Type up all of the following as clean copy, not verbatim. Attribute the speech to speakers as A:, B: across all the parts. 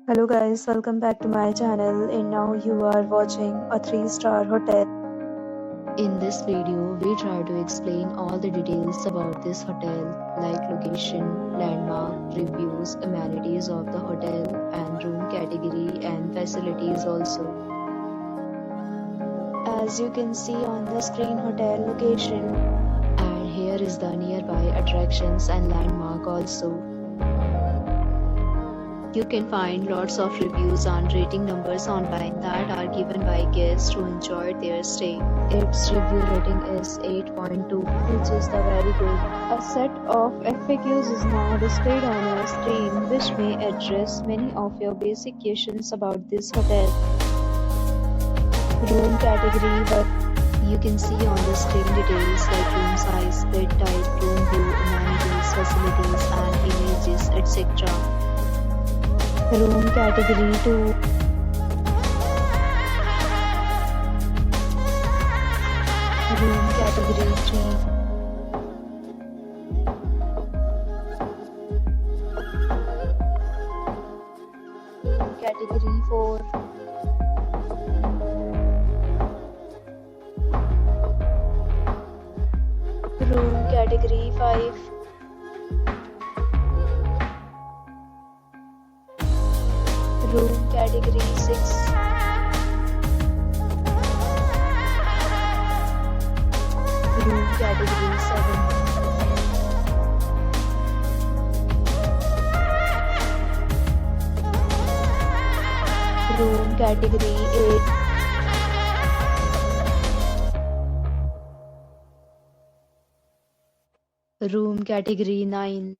A: Hello guys, welcome back to my channel and now you are watching a 3-star hotel.
B: In this video, we try to explain all the details about this hotel like location, landmark, reviews, amenities of the hotel and room category and facilities also.
A: As you can see on the screen, hotel location.
B: And here is the nearby attractions and landmark also. You can find lots of reviews and rating numbers online that are given by guests who enjoyed their stay. Its review rating is 8.2,
A: which is the very good. A set of FAQs is now displayed on your screen which may address many of your basic questions about this hotel. Room category, but
B: you can see on the screen details like room size, bed type, room view, amenities, facilities and images, etc.
A: Room category 2. Room category 3. Room category 4. Room category 5. Room category 6. Room category 7. Room category 8.
B: Room category 9.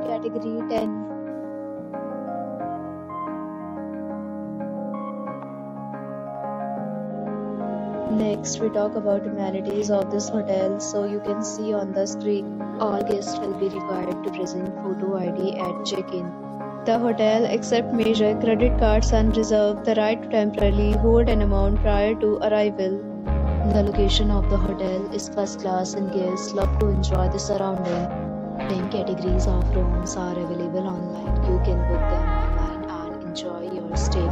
A: Category 10. Next, we talk about amenities of this hotel. So you can see on the screen,
B: all guests will be required to present photo ID at check-in.
A: The hotel accepts major credit cards and reserves the right to temporarily hold an amount prior to arrival.
B: The location of the hotel is first class and guests love to enjoy the surrounding. 10 categories of rooms are available online. You can book them online and enjoy your stay.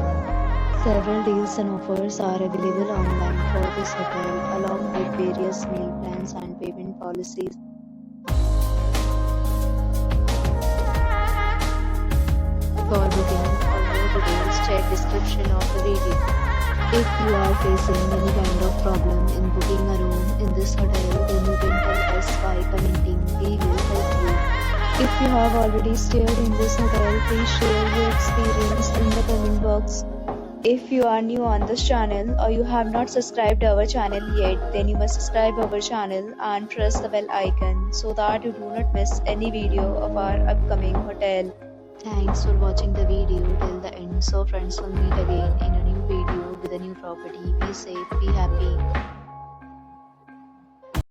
B: Several deals and offers are available online for this hotel along with various meal plans and payment policies. For booking or more details, check description of the video. If you are facing any kind of problem in booking a room in this hotel, then you can tell us by commenting. We will help you.
A: If you have already stayed in this hotel, please share your experience in the comment box. If you are new on this channel or you have not subscribed our channel yet, then you must subscribe our channel and press the bell icon so that you do not miss any video of our upcoming hotel.
B: Thanks for watching the video till the end. So friends, will meet again in a new video with a new property. Be safe, be happy.